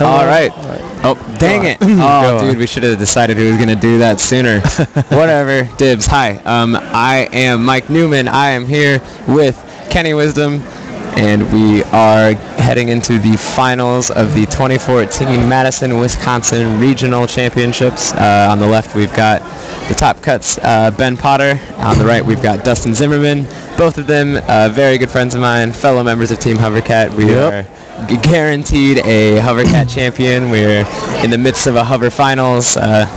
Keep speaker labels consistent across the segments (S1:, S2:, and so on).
S1: All right. Oh, dang it. Oh, dude, we should have decided who was going to do that sooner. Whatever. Dibs. Hi. I am Mike Newman. I am here with Kenny Wisdom, and we are heading into the finals of the 2014 Madison, Wisconsin Regional Championships. On the left, we've got the top cuts, Ben Potter. On the right, we've got Dustin Zimmerman. Both of them very good friends of mine, fellow members of Team Hovercat. We are guaranteed a Hovercat champion. We're in the midst of a Hover Finals.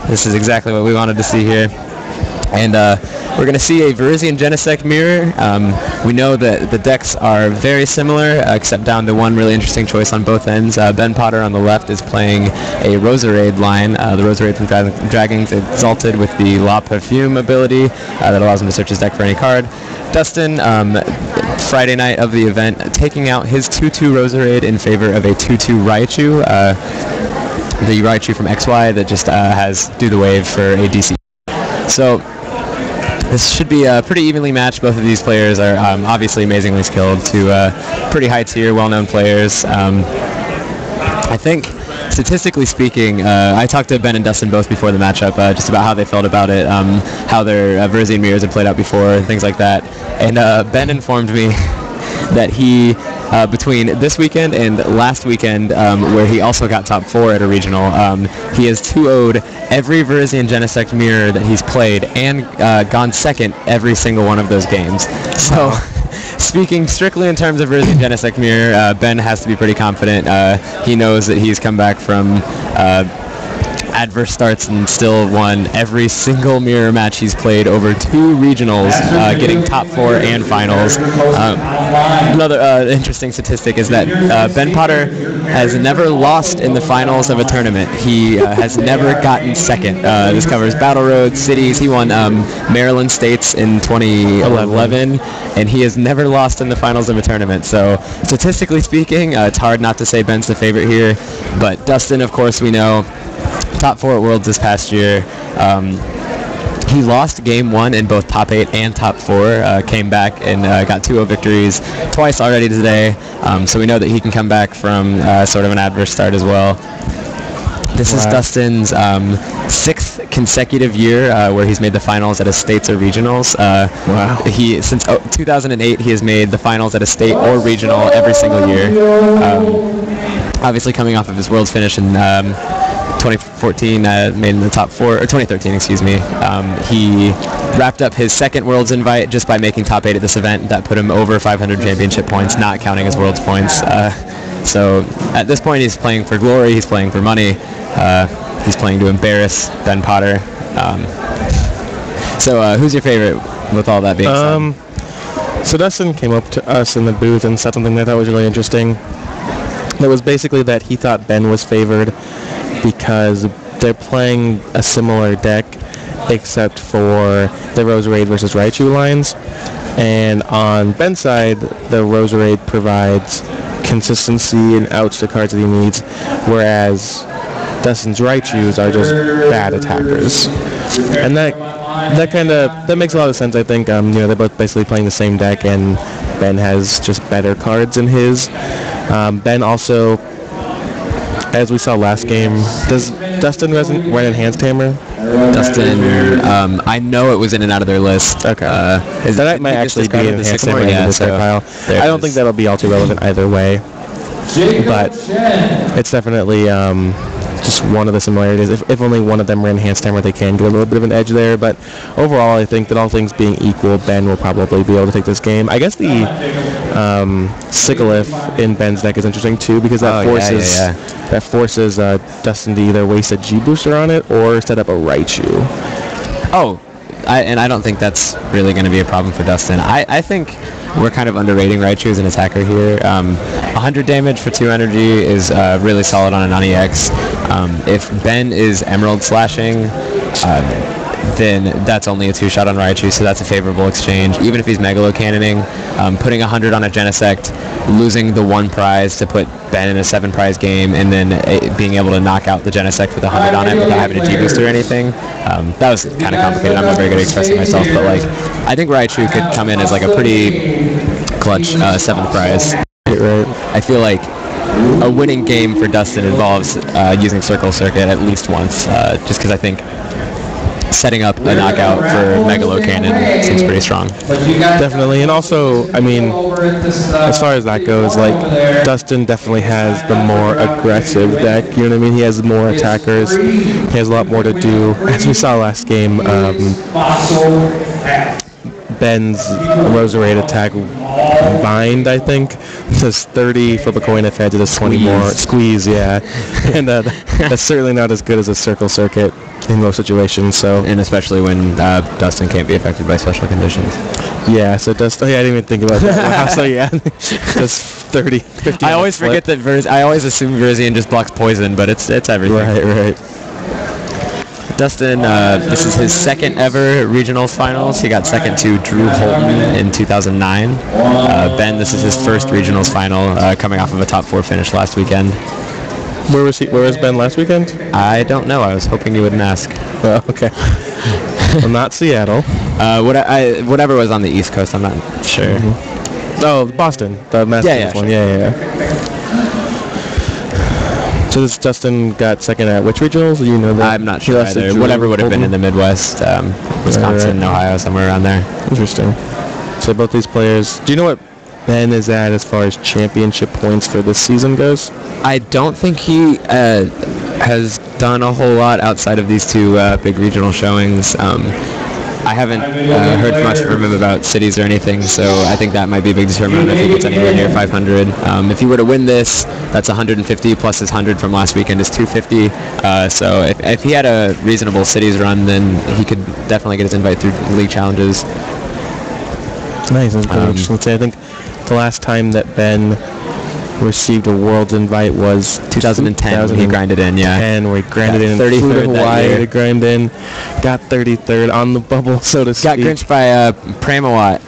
S1: This is exactly what we wanted to see here. And we're going to see a Virizion Genesect mirror. We know that the decks are very similar, except down to one really interesting choice on both ends. Ben Potter on the left is playing a Roserade line, the Roserade from Dragons Exalted with the La Perfume ability that allows him to search his deck for any card. Dustin, Friday night of the event, taking out his 2-2 Roserade in favor of a 2-2 Raichu, the Raichu from XY that just has Do the Wave for a DC. So this should be pretty evenly matched. Both of these players are obviously amazingly skilled, to pretty high tier, well-known players. I think, statistically speaking, I talked to Ben and Dustin both before the matchup, just about how they felt about it, how their Virizion mirrors had played out before, and things like that. And Ben informed me that he, between this weekend and last weekend, where he also got top 4 at a regional, he has 2-0'd every Virizion Genesect mirror that he's played and gone second every single one of those games. So, speaking strictly in terms of Virizion Genesect mirror, Ben has to be pretty confident. He knows that he's come back from adverse starts and still won every single mirror match he's played over 2 regionals, getting top 4 and finals. Another interesting statistic is that Ben Potter has never lost in the finals of a tournament. He has never gotten second. This covers Battle Road, Cities. He won Maryland States in 2011, and he has never lost in the finals of a tournament. So statistically speaking, it's hard not to say Ben's the favorite here, but Dustin, of course, we know, top 4 at Worlds this past year. He lost game 1 in both top 8 and top 4, came back and got 2-0 victories twice already today, so we know that he can come back from sort of an adverse start as well. This is Dustin's 6th consecutive year where he's made the finals at a states or regionals. Since 2008, he has made the finals at a state or regional every single year. Obviously coming off of his Worlds finish in 2014, made in the top 4, or 2013, excuse me. He wrapped up his second Worlds invite just by making top 8 at this event. That put him over 500 championship points, not counting his Worlds points. So at this point, he's playing for glory, he's playing for money, he's playing to embarrass Ben Potter. So who's your favorite with all that being said?
S2: So Dustin came up to us in the booth and said something that I thought was really interesting. That was basically that he thought Ben was favored because they're playing a similar deck except for the Roserade versus Raichu lines. And on Ben's side, the Roserade provides consistency and outs the cards that he needs, whereas Dustin's Raichus are just bad attackers. And that makes a lot of sense, I think. They're both basically playing the same deck, and Ben has just better cards in his. Ben also, as we saw last game, does Dustin run Enhanced Hammer?
S1: Dustin, I know it was in and out of their list.
S2: Okay. That might actually be an Enhanced Hammer in this deck pile. I don't think that'll be all too relevant either way, but it's definitely just one of the similarities. If only one of them ran Enhanced Hammer, they can get a little bit of an edge there. But overall, I think that all things being equal, Ben will probably be able to take this game. I guess the Sigilyph in Ben's deck is interesting too, because that forces Dustin to either waste a G booster on it or set up a Raichu.
S1: I don't think that's really going to be a problem for Dustin. I think we're kind of underrating Raichu as an attacker here. 100 damage for 2 energy is really solid on an non-EX. If Ben is Emerald slashing, then that's only a 2-shot on Raichu, so that's a favorable exchange. Even if he's Megalo Cannoning, putting 100 on a Genesect, losing the 1 prize to put Ben in a 7-prize game, and then being able to knock out the Genesect with 100 on it without having a G-booster or anything, that was kind of complicated. I'm not very good at expressing myself, but I think Raichu could come in as a pretty clutch 7th prize.
S2: Right.
S1: I feel like a winning game for Dustin involves using Circle Circuit at least once, just because I think setting up a knockout for Megalo Cannon seems pretty strong.
S2: Definitely, and also, I mean, as far as that goes, like, Dustin definitely has the more aggressive deck, you know what I mean? He has more attackers, he has a lot more to do. As we saw last game, Ben's Roserade attack bind, I think, does 30, flip a coin if heads, it does 20 more. Squeeze, yeah. And that's certainly not as good as a Circle Circuit in most situations. So,
S1: and especially when Dustin can't be affected by special conditions.
S2: Yeah, so it does. Oh, yeah, I didn't even think about that. Wow, so yeah, just 30, 50.
S1: I always forget that I always assume Virizion just blocks poison, but it's everything.
S2: Right.
S1: Dustin, this is his second ever regionals finals. He got second to Drew Holton in 2009. Ben, this is his first regionals final, coming off of a top 4 finish last weekend.
S2: Where was Ben last weekend?
S1: I don't know. I was hoping you wouldn't ask.
S2: Oh, okay. Well, not Seattle.
S1: Whatever was on the East Coast, I'm not sure.
S2: Mm-hmm. Oh, Boston, the Masters one. Yeah. So this Dustin got second at which regionals? Do you know that?
S1: I'm not sure either. Whatever would have been in the Midwest, Wisconsin, Ohio, somewhere around there.
S2: Interesting. So both these players, do you know what Ben is at as far as championship points for this season goes?
S1: I don't think he has done a whole lot outside of these two big regional showings. I haven't heard much from him about cities or anything, so I think that might be a big determinant if he gets anywhere near 500. If he were to win this, that's 150 plus his 100 from last weekend is 250. So if he had a reasonable cities run, then he could definitely get his invite through league challenges.
S2: Nice. I think the last time that Ben received a Worlds invite was
S1: 2010 when he grinded in, yeah.
S2: And we grinded in
S1: 33rd
S2: Hawaii to grind in, got 33rd on the bubble, so to speak.
S1: Got grinched by Pramawat.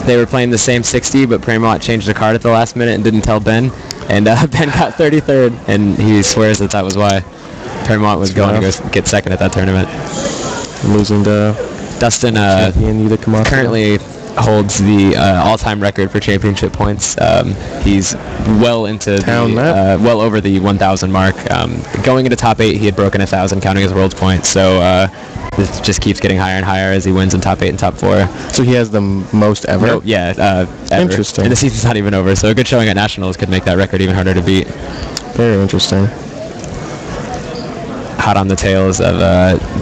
S1: They were playing the same 60, but Pramawat changed the card at the last minute and didn't tell Ben. And Ben got 33rd, and he swears that was why Pramawat was going to go get second at that tournament.
S2: Losing to
S1: Dustin currently holds the all-time record for championship points. He's well into well over the 1,000 mark. Going into top 8, he had broken 1,000, counting his world's points. So this just keeps getting higher and higher as he wins in top 8 and top 4.
S2: So he has the most ever?
S1: No, yeah, ever.
S2: Interesting.
S1: And the season's not even over, so a good showing at Nationals could make that record even harder to beat.
S2: Very interesting.
S1: Hot on the tails of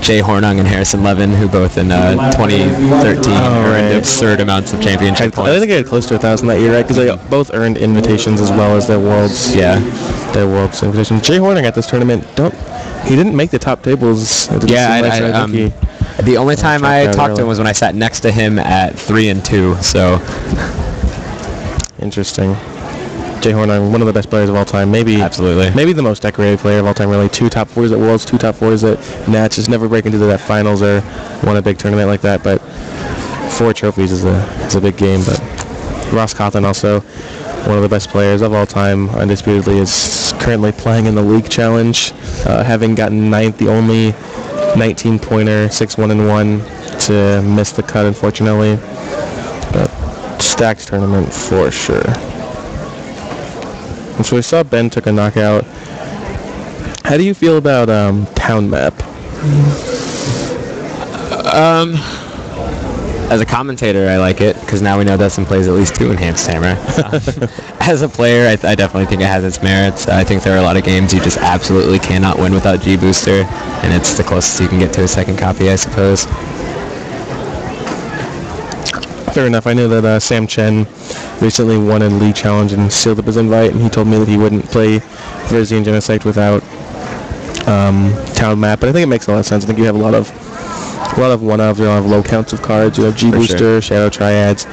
S1: Jay Hornung and Harrison Levin, who both in 2013 earned absurd amounts of championship points.
S2: I think they got close to 1,000 that year, right? Because they both earned invitations as well as their worlds.
S1: Yeah,
S2: their worlds invitations. Jay Hornung at this tournament, he didn't make the top tables.
S1: The only time I talked to him was when I sat next to him at 3 and 2. So
S2: interesting. Jay Hornung, one of the best players of all time. Maybe the most decorated player of all time, really. 2 top 4s at Worlds, 2 top 4s at Nats. Just never break into that finals or won a big tournament like that. But 4 trophies is a big game. But Ross Cawthon, also one of the best players of all time, undisputedly, is currently playing in the league challenge, having gotten 9th, the only 19-pointer, 6-1-1 to miss the cut, unfortunately. But stacked tournament for sure. And so we saw Ben took a knockout. How do you feel about Town Map?
S1: As a commentator, I like it, because now we know Dustin plays at least 2 Enhanced Hammer. As a player, I definitely think it has its merits. I think there are a lot of games you just absolutely cannot win without G-Booster, and it's the closest you can get to a second copy, I suppose.
S2: Fair enough. I know that Sam Chen recently won a league challenge and sealed up his invite, and he told me that he wouldn't play Virizion Genesect without Town Map. But I think it makes a lot of sense. I think you have a lot of one-offs. You don't have low counts of cards. You have G-Booster, sure. Shadow Triads,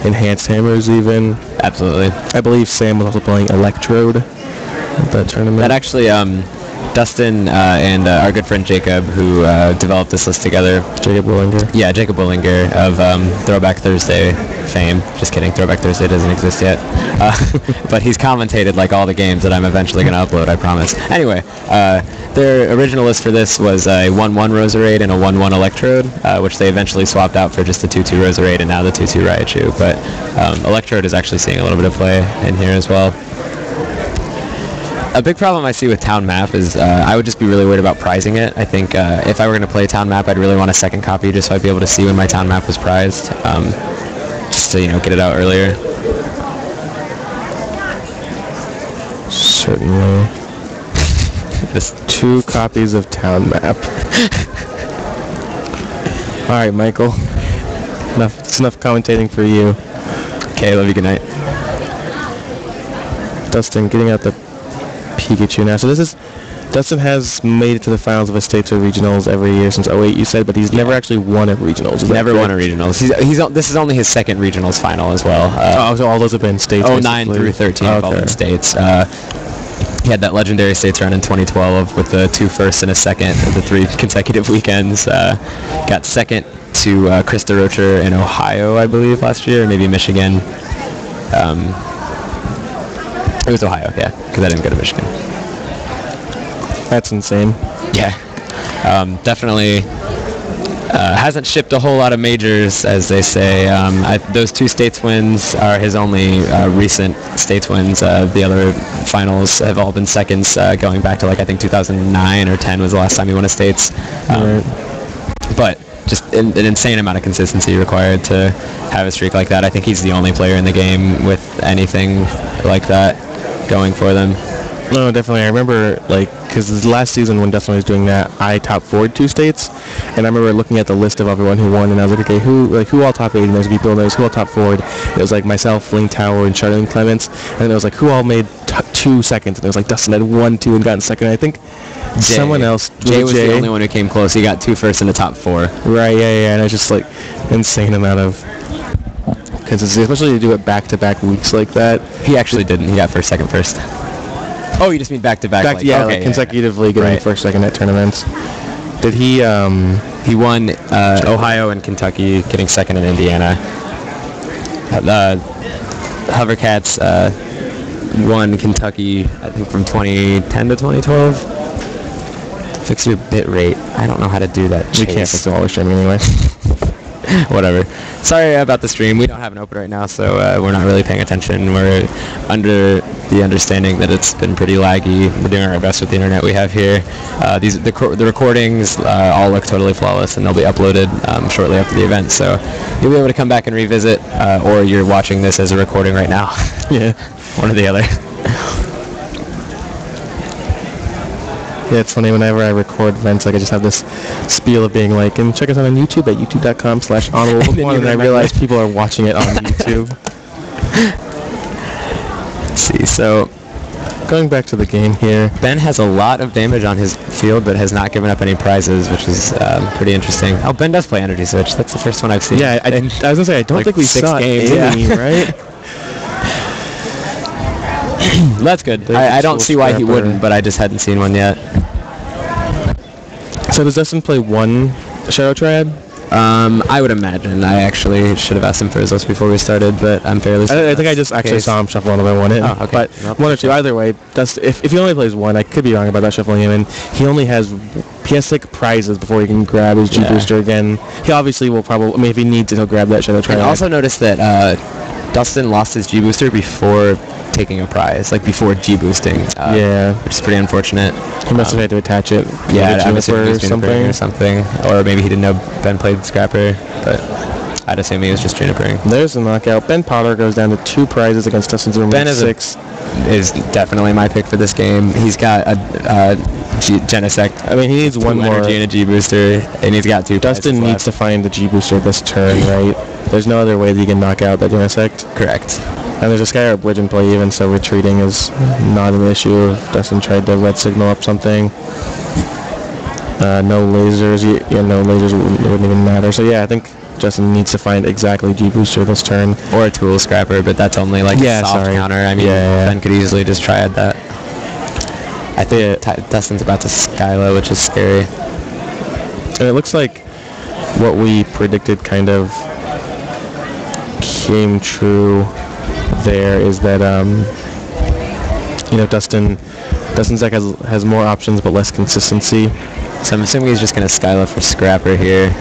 S2: Enhanced Hammers even.
S1: Absolutely.
S2: I believe Sam was also playing Electrode at that tournament.
S1: That actually, Dustin and our good friend Jacob, who developed this list together.
S2: Jacob Willinger.
S1: Yeah, Jacob Willinger of Throwback Thursday fame. Just kidding, Throwback Thursday doesn't exist yet. But he's commentated like all the games that I'm eventually going to upload, I promise. Anyway, their original list for this was a 1-1 Roserade and a 1-1 Electrode, which they eventually swapped out for just the 2-2 Roserade and now the 2-2 Raichu. But Electrode is actually seeing a little bit of play in here as well. a big problem I see with town map is I would just be really worried about prizing it. I think if I were going to play town map, I'd really want a second copy just so I'd be able to see when my town map was prized, just to get it out earlier.
S2: Certainly. Just 2 copies of town map. All right, Michael. It's enough commentating for you.
S1: Okay, love you. Good night.
S2: Dustin getting out the Pikachu now. So Dustin has made it to the finals of a states or regionals every year since 08, you said, but he's never actually won a regionals.
S1: Never won a regionals. This is only his second regionals final as well.
S2: So all those have been states.
S1: 09 through 13 have all been states. He had that legendary states run in 2012 with the 2 firsts and a second of the 3 consecutive weekends. Got second to Krista Rocher in Ohio, I believe, last year, or maybe Michigan. It was Ohio, yeah, because I didn't go to Michigan.
S2: That's insane.
S1: Yeah. Definitely hasn't shipped a whole lot of majors, as they say. Those 2 states wins are his only recent states wins. The other finals have all been seconds, going back to I think 2009 or 10 was the last time he won a states. But just an insane amount of consistency required to have a streak like that. I think he's the only player in the game with anything like that going for them.
S2: No, definitely. I remember, because last season when Dustin was doing that, I top 4'd 2 states, and I remember looking at the list of everyone who won, and I was like, okay, who all top 8 in those people, and there was who all top 4'd. It was myself, Ling Tower, and Charlene Clements, and then it was who all made 2 seconds, and it was Dustin had 1, 2, and gotten second. I think someone else.
S1: Jay was the only one who came close. He got 2 firsts in the top 4.
S2: Right, yeah, and it's just insane amount of consistency, especially to do it back-to-back weeks like that.
S1: He actually didn't. He got first, second, first. Oh, you just mean back-to-back?
S2: Consecutively getting first, second at tournaments. Did he?
S1: He won Ohio and Kentucky, getting second in Indiana. Hovercats won Kentucky, I think, from 2010 to 2012. Fix your bit rate. I don't know how to do that.
S2: We can't fix all the streaming anyway.
S1: Whatever. Sorry about the stream. We don't have an open right now, so we're not really paying attention. We're under the understanding that it's been pretty laggy. We're doing our best with the internet we have here. The recordings all look totally flawless, and they'll be uploaded shortly after the event. So you'll be able to come back and revisit, or you're watching this as a recording right now.
S2: Yeah,
S1: one or the other.
S2: Yeah, it's funny, whenever I record events, I just have this spiel of being and check us out on YouTube at youtube.com/honorable, and I realize people are watching it on YouTube.
S1: Let's see, so
S2: going back to the game here,
S1: Ben has a lot of damage on his field, but has not given up any prizes, which is pretty interesting. Oh, Ben does play Energy Switch. That's the first one I've seen.
S2: Yeah, I was going to say, I don't think we saw any, right?
S1: That's good. I don't see why he wouldn't, but I just hadn't seen one yet.
S2: So does Dustin play one Shadow Triad?
S1: I would imagine. I actually should have asked him for his list before we started, but I'm fairly certain.
S2: I think I just actually saw him shuffle one by one in.
S1: Oh, okay.
S2: But one or two, either way. If he only plays one, I could be wrong about that shuffling him in. He has prizes before he can grab his G Booster again. He obviously will probably, if he needs it, he'll grab that Shadow Triad.
S1: I also noticed that Dustin lost his G Booster before taking a prize, before G boosting. Which is pretty unfortunate.
S2: He must have had to attach it.
S1: Yeah, I'm assuming it was something, or maybe he didn't know Ben played Scrapper, but I'd assume he was just Junipering.
S2: There's the knockout. Ben Potter goes down to 2 prizes against Dustin Zimmerman.
S1: Ben is definitely my pick for this game. He's got a Genesect.
S2: I mean, he needs one more
S1: energy and a G booster, and he's got 2 prizes
S2: Dustin needs to find the G booster this turn, right? There's no other way that he can knock out that Genesect.
S1: Correct.
S2: And there's a Skyarp Bridge in play even, so retreating is not an issue. If Dustin tried to red signal up something. No lasers. No lasers wouldn't even matter. So yeah, I think Dustin needs to find exactly G booster this turn.
S1: Or a Tool Scrapper, but that's only a soft counter. I mean, Ben could easily just triad that. I think Dustin's about to Skyla, which is scary.
S2: And it looks like what we predicted kind of came true there, is that Dustin's deck has more options but less consistency.
S1: So I'm assuming he's just going to Skyla for Scrapper here.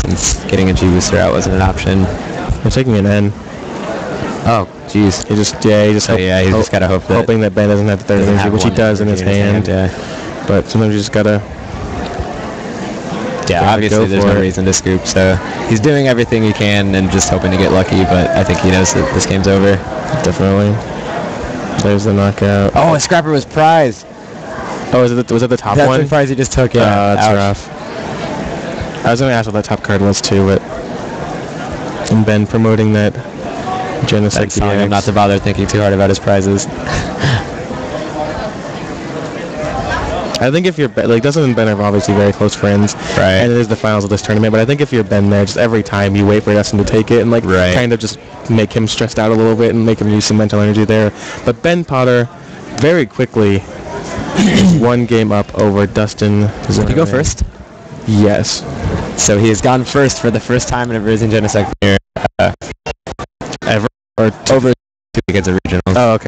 S1: Since getting a G booster out wasn't an option.
S2: I'm taking an N.
S1: Oh, jeez.
S2: He just
S1: he's just gotta hope that
S2: hoping that Ben doesn't have the third energy, which he does in his hand.
S1: Yeah.
S2: But sometimes you just gotta.
S1: Yeah, obviously there's no reason to scoop, so he's doing everything he can and just hoping to get lucky. But I think he knows that this game's over.
S2: Definitely. There's the knockout.
S1: Oh, a scrapper was prized.
S2: Oh, was it the top
S1: That's
S2: one?
S1: That's the prize he just took. Yeah,
S2: that's rough. I was gonna ask what that top card was too, but and Ben promoting that Genesect
S1: telling him not to bother thinking too hard about his prizes.
S2: I think if you're Dustin and Ben are obviously very close friends,
S1: right?
S2: And it is the finals of this tournament. But I think if you're Ben there, just every time you wait for Dustin to take it and kind of just make him stressed out a little bit and make him use some mental energy there. But Ben Potter, very quickly, is one game up over Dustin.
S1: Did he go first?
S2: Yes.
S1: So he has gone first for the first time in a Virizion Genesect
S2: ever or
S1: over 2 weekends of regionals.
S2: Oh, okay.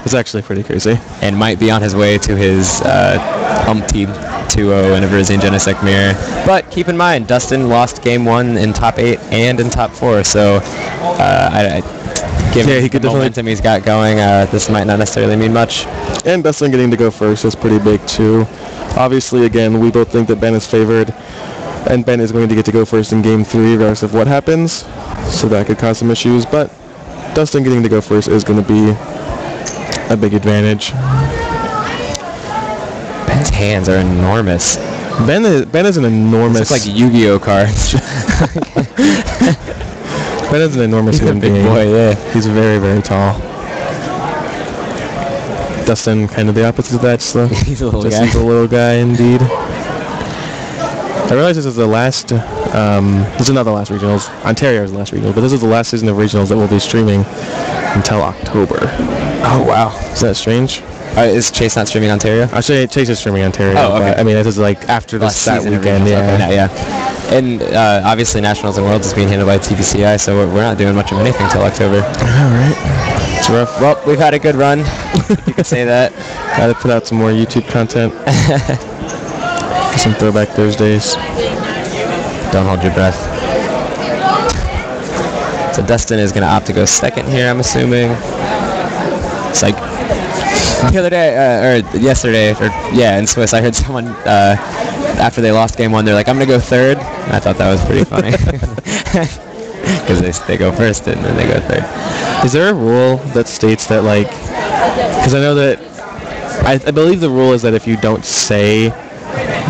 S2: It's actually pretty crazy.
S1: And might be on his way to his umpteenth 2-0 in a Virizion Genesect mirror. But keep in mind, Dustin lost game 1 in top 8 and in top 4, so given the momentum he's got going, this might not necessarily mean much.
S2: And Dustin getting to go first is pretty big too. Obviously, again, we both think that Ben is favored, and Ben is going to get to go first in game 3 regardless of what happens, so that could cause some issues, but Dustin getting to go first is going to be a big advantage.
S1: Ben's hands are enormous.
S2: Ben is an enormous...
S1: It's like Yu-Gi-Oh cards.
S2: Ben is an enormous human being.
S1: Big boy, yeah.
S2: He's very, very tall. Dustin, kind of the opposite of that, so
S1: he's a little
S2: Dustin's a little guy, indeed. I realize this is the last... this is not the last regionals. Ontario is the last regionals, but this is the last season of regionals that we'll be streaming until October.
S1: Oh, wow.
S2: Is that strange?
S1: Is Chase not streaming Ontario?
S2: Actually, Chase is streaming Ontario.
S1: Oh, okay.
S2: But, I mean, this is after that weekend. Yeah.
S1: Okay, yeah. And obviously, Nationals and Worlds is being handled by TPCI, so we're not doing much of anything until October.
S2: All right. It's rough.
S1: Well, we've had a good run. You could say that.
S2: Got to put out some more YouTube content. Some Throwback Thursdays.
S1: Don't hold your breath. So Dustin is going to opt to go second here, I'm assuming. It's like the other day, or yesterday, in Swiss, I heard someone, after they lost game 1, they're like, I'm going to go third. And I thought that was pretty funny. Because they go first and then they go third.
S2: Is there a rule that states that, because I know that, I believe the rule is that if you don't say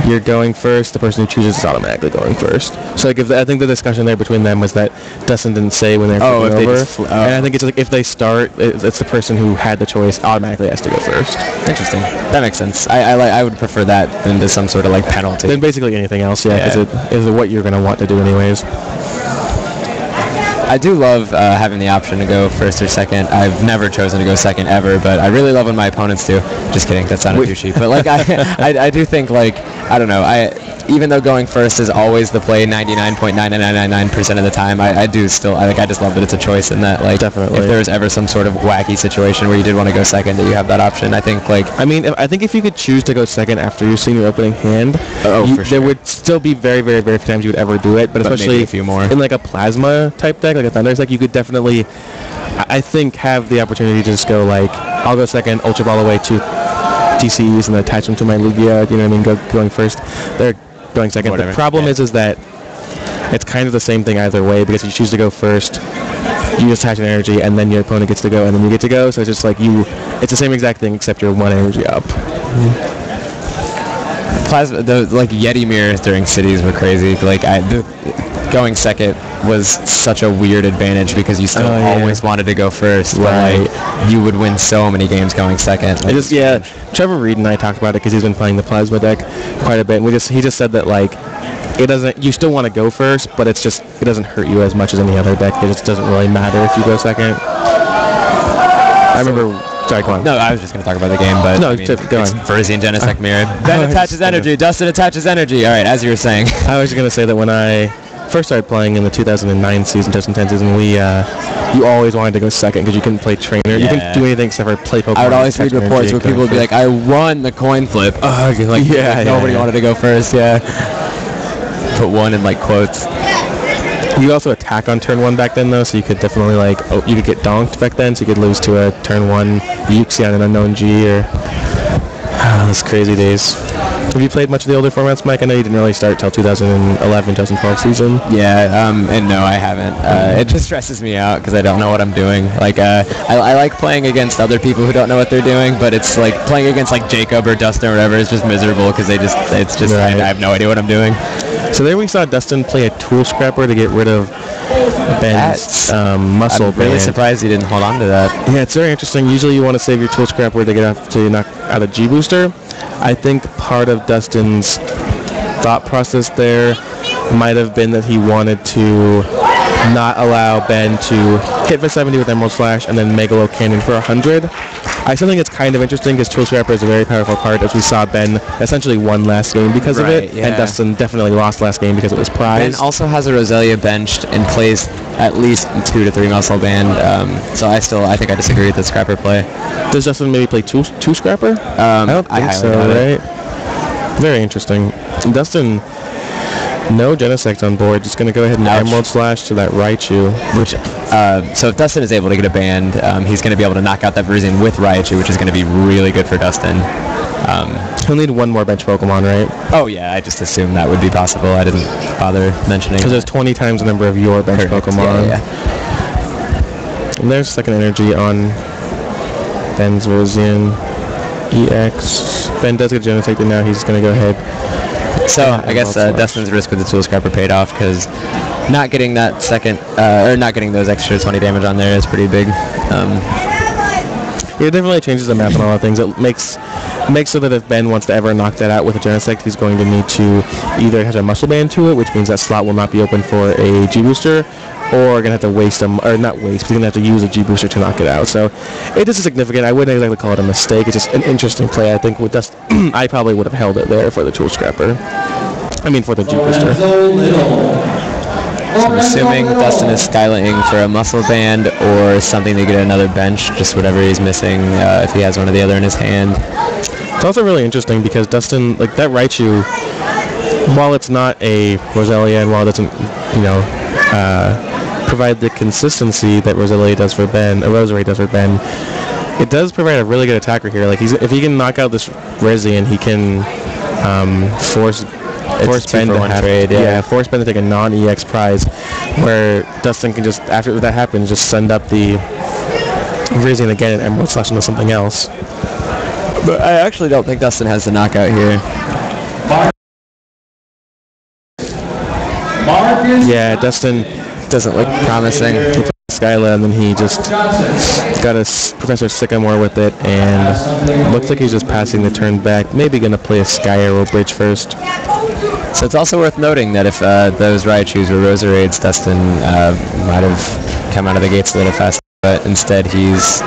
S2: you're going first, the person who chooses is automatically going first. So I think the discussion there between them was that Dustin didn't say when they're flipping over. And I think it's if they start, it's the person who had the choice automatically has to go first.
S1: Interesting. That makes sense. I would prefer that than to some sort of penalty.
S2: Than basically anything else, because it is what you're going to want to do anyways.
S1: I do love having the option to go first or second. I've never chosen to go second ever, but I really love when my opponents do. Just kidding, that sounded douchey. But I do think I don't know. Even though going first is always the play 99.9999% of the time, I just love that it's a choice and that
S2: definitely
S1: if there's ever some sort of wacky situation where you did want to go second, that you have that option. I think
S2: I think if you could choose to go second after you've seen your opening hand,
S1: for sure.
S2: There would still be very, very, very few times you would ever do it, but especially
S1: maybe a few more.
S2: In a plasma type deck, like a Thunder deck, you could definitely, I think, have the opportunity to just go I'll go second, Ultra Ball away to TCEs and attach them to my Lugia, you know what I mean, going first. They're going second. Whatever. The problem is that it's kind of the same thing either way, because if you choose to go first, you just attach an energy and then your opponent gets to go and then you get to go, so it's just it's the same exact thing except you're one energy up.
S1: Plasma, the Yeti mirrors during cities were crazy. Going second was such a weird advantage because you still always wanted to go first,
S2: right?
S1: But you would win so many games going second.
S2: Trevor Reed and I talked about it because he's been playing the plasma deck quite a bit, and he just said that it doesn't. You still want to go first, but it doesn't hurt you as much as any other deck. It just doesn't really matter if you go second. I remember. Sorry, go on.
S1: No, I was just going to talk about the game, but
S2: go on.
S1: Virizion Genesect mirror. Ben attaches energy. Dustin attaches energy. All right, as you were saying.
S2: I was just going to say that when I first started playing in the 2009 season, 2010 season, you always wanted to go second because you couldn't play trainer. Yeah. You couldn't do anything except for play Pokemon.
S1: I would always read reports where people would be like, I won the coin flip. Nobody wanted to go first, Put one in quotes.
S2: You also attack on turn 1 back then, though, so you could definitely, like, you could get donked back then, so you could lose to a turn 1 Yuxi on an unknown G, or... those crazy days. Have you played much of the older formats, Mike? I know you didn't really start till 2011, 2012 season.
S1: Yeah, and no, I haven't. It just stresses me out because I don't know what I'm doing. Like, I like playing against other people who don't know what they're doing, but it's like playing against like Jacob or Dustin or whatever is just miserable because it's just right. I have no idea what I'm doing.
S2: So there we saw Dustin play a tool scrapper to get rid of Ben's muscle band.
S1: I'm really surprised he didn't hold on to that.
S2: Yeah, it's very interesting. Usually you want to save your tool scrapper to knock out a G booster. I think part of Dustin's thought process there might have been that he wanted to not allow Ben to hit for 70 with Emerald Slash and then Megalo Cannon for 100. I still think it's kind of interesting because Tool Scrapper is a very powerful card. As we saw, Ben essentially won last game because of it, and Dustin definitely lost last game because it was prize.
S1: Ben also has a Roselia benched and plays at least 2 to 3 muscle band, so I think I disagree with the Scrapper play.
S2: Does Dustin maybe play two Scrapper? I don't think so, right? Very interesting. Dustin, no Genesect on board, just going to go ahead and Emerald Slash to that Raichu.
S1: So if Dustin is able to get a band, he's going to be able to knock out that Virizion with Raichu, which is going to be really good for Dustin.
S2: He'll need one more bench Pokemon, right?
S1: Oh yeah, I just assumed that would be possible. I didn't bother mentioning
S2: because there's 20 times the number of your bench Pokemon. Yeah. And there's second energy on Ben's Virizion. EX. Ben does get Genesect, and now he's going to go ahead.
S1: So I guess Dustin's risk with the Tool Scrapper paid off because not getting that second, or not getting those extra 20 damage on there is pretty big.
S2: It definitely changes the map and all that things. It makes so that if Ben wants to ever knock that out with a Genesect, he's going to need to either attach a Muscle Band to it, which means that slot will not be open for a G-Booster, or going to have to waste them, or not waste, but you're going to have to use a G-Booster to knock it out. So it is significant. I wouldn't exactly call it a mistake. It's just an interesting play. I think with Dustin, I probably would have held it there for the Tool Scrapper. I mean, for the G-Booster.
S1: So I'm assuming Dustin is skylighting for a Muscle Band or something to get another bench, just whatever he's missing, if he has one or the other in his hand.
S2: It's also really interesting because Dustin, like that Raichu, while it's not a Roselia and while it doesn't, provide the consistency that Roselia does for Ben, Roserade does for Ben, it does provide a really good attacker here. Like if he can knock out this Virizion, he can force Ben to have trade, force Ben to take a non-EX prize, where Dustin can just, after that happens, just send up the Virizion again and Emerald Slash into something else.
S1: But I actually don't think Dustin has the knockout here.
S2: Yeah, Dustin
S1: doesn't look promising.
S2: He played Skyla, and then he just got a Professor Sycamore with it, and looks like he's just passing the turn back. Maybe going to play a Sky Arrow Bridge first.
S1: So it's also worth noting that if those Raichus were Roserades, Dustin might have come out of the gates a little faster, but instead he's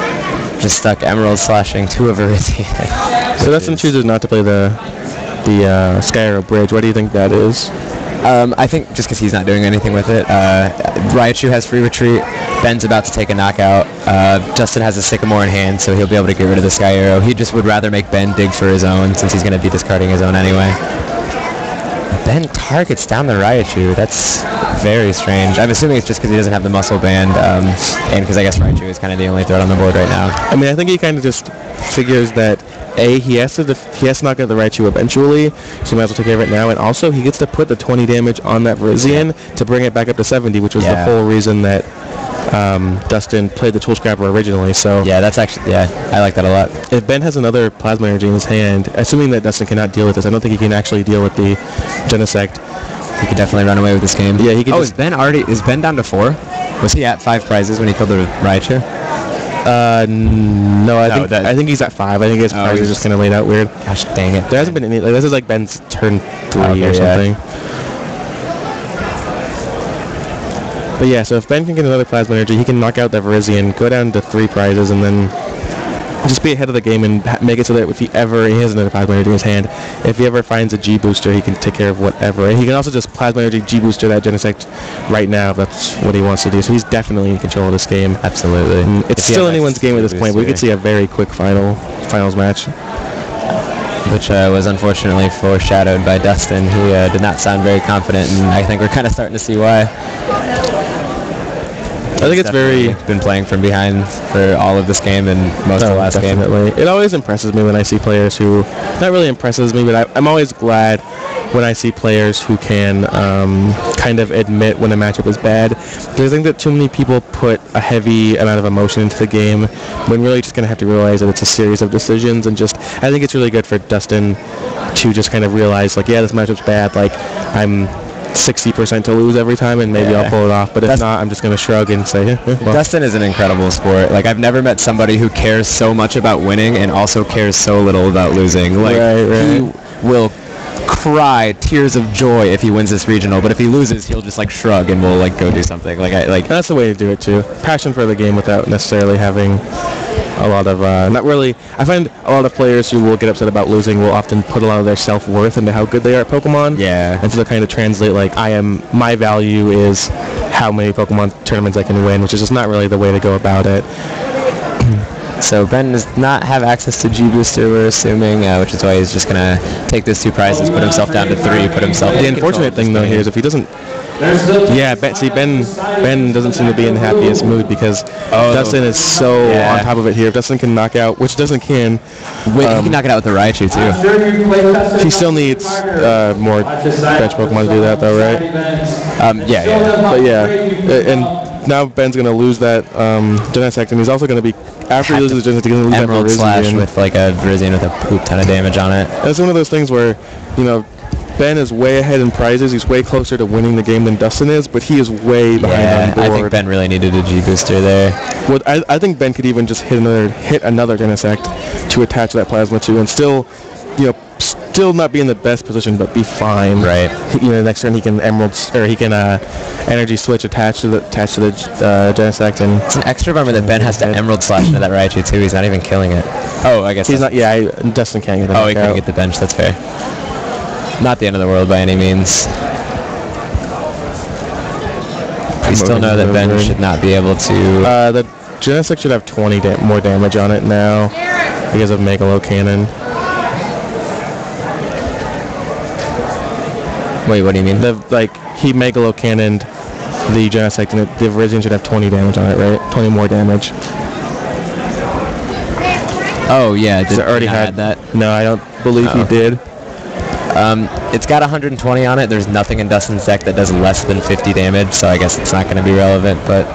S1: just stuck Emerald Slashing to a Virizion.
S2: So Dustin chooses not to play the Sky Arrow Bridge. What do you think that is?
S1: I think just because he's not doing anything with it. Raichu has free retreat. Ben's about to take a knockout. Dustin has a Sycamore in hand, so he'll be able to get rid of the Sky Arrow. He just would rather make Ben dig for his own, since he's going to be discarding his own anyway. Ben targets down the Raichu. That's very strange. I'm assuming it's just because he doesn't have the Muscle Band, and because I guess Raichu is kind of the only threat on the board right now.
S2: I mean, I think he kind of just figures that he has to knock out the Raichu eventually, so he might as well take care of it now, and also he gets to put the 20 damage on that Virizion to bring it back up to 70, which was the whole reason that Dustin played the Tool Scrapper originally. So
S1: yeah, that's actually, I like that a lot.
S2: If Ben has another Plasma Energy in his hand, assuming that Dustin cannot deal with this, I don't think he can actually deal with the Genesect.
S1: He could definitely run away with this game.
S2: Yeah, he can.
S1: Oh, is Ben down to 4? Was he at 5 prizes when he killed the Raichu?
S2: No, I think he's at 5. I think his prize is just kind of laid out weird.
S1: Gosh dang it.
S2: There hasn't been any, like, this is like Ben's turn 3 or something. But yeah, so if Ben can get another Plasma Energy, he can knock out that Virizion, go down to 3 prizes, and then just be ahead of the game and make it so that if he has another Plasma Energy in his hand, if he ever finds a G-Booster, he can take care of whatever. And he can also just Plasma Energy G-Booster that Genesect right now if that's what he wants to do. So he's definitely in control of this game.
S1: Absolutely.
S2: And it's still anyone's game at this point, but we could see a very quick finals match.
S1: which was unfortunately foreshadowed by Dustin, who did not sound very confident, and I think we're kind of starting to see why.
S2: I think it's
S1: been playing from behind for all of this game and most of the last game.
S2: It always impresses me when I see players who, not really impresses me, but I'm always glad when I see players who can kind of admit when a matchup is bad. Because I think that too many people put a heavy amount of emotion into the game when really just going to have to realize that it's a series of decisions. And just, I think it's really good for Dustin to just kind of realize, like, yeah, this matchup's bad. Like, I'm 60% to lose every time, and maybe I'll pull it off. But if not, I'm just going to shrug and say, well.
S1: Dustin is an incredible sport. Like, I've never met somebody who cares so much about winning and also cares so little about losing. Like, he will cry tears of joy if he wins this regional, but if he loses, he'll just like shrug and we'll like go do something. That's
S2: the way to do it too. Passion for the game without necessarily having a lot of not really. I find a lot of players who will get upset about losing will often put a lot of their self-worth into how good they are at Pokemon.
S1: Yeah.
S2: And so they kind of translate like my value is how many Pokemon tournaments I can win, which is just not really the way to go about it.
S1: So Ben does not have access to G-Booster, we're assuming, which is why he's just going to take those 2 prizes, put himself down to 3, put himself...
S2: The unfortunate thing, though, here is if he doesn't... Yeah, Ben doesn't seem to be in the happiest mood because Dustin is so on top of it here. If Dustin can knock out, which Dustin can...
S1: he can knock it out with the Raichu,
S2: too. He still needs more bench Pokemon to do that, though, right?
S1: Yeah.
S2: But yeah, and... Now Ben's going to lose that Genesect, and he's also going to be, after he loses the Genesect, he's going to lose
S1: Emerald
S2: that
S1: Slash with like a Virizion with a poop ton of damage on it.
S2: And it's one of those things where, you know, Ben is way ahead in prizes. He's way closer to winning the game than Dustin is, but he is way behind on board.
S1: I think Ben really needed a G-Booster there.
S2: Well, I think Ben could even just hit another Genesect to attach that Plasma to, and still, you know, still not be in the best position, but be fine.
S1: Right.
S2: You know, next turn he can Energy Switch attached to the Genesect, and
S1: it's an extra bummer that Ben has to Emerald Slash into that Raichu too. He's not even killing it. Oh, I guess
S2: he's not. Yeah, Dustin can't get the
S1: he couldn't get the bench. That's fair. Not the end of the world by any means. We still know that Ben should not be able to...
S2: the Genesect should have 20 more damage on it now because of Megalo Cannon.
S1: Wait, what do you mean?
S2: He Megalo Cannoned the Genesect, and the Virizion should have 20 damage on it, right? 20 more damage.
S1: Oh, yeah.
S2: Did it already had that? No, I don't believe he did.
S1: It's got 120 on it. There's nothing in Dustin's deck that does less than 50 damage, so I guess it's not going to be relevant, but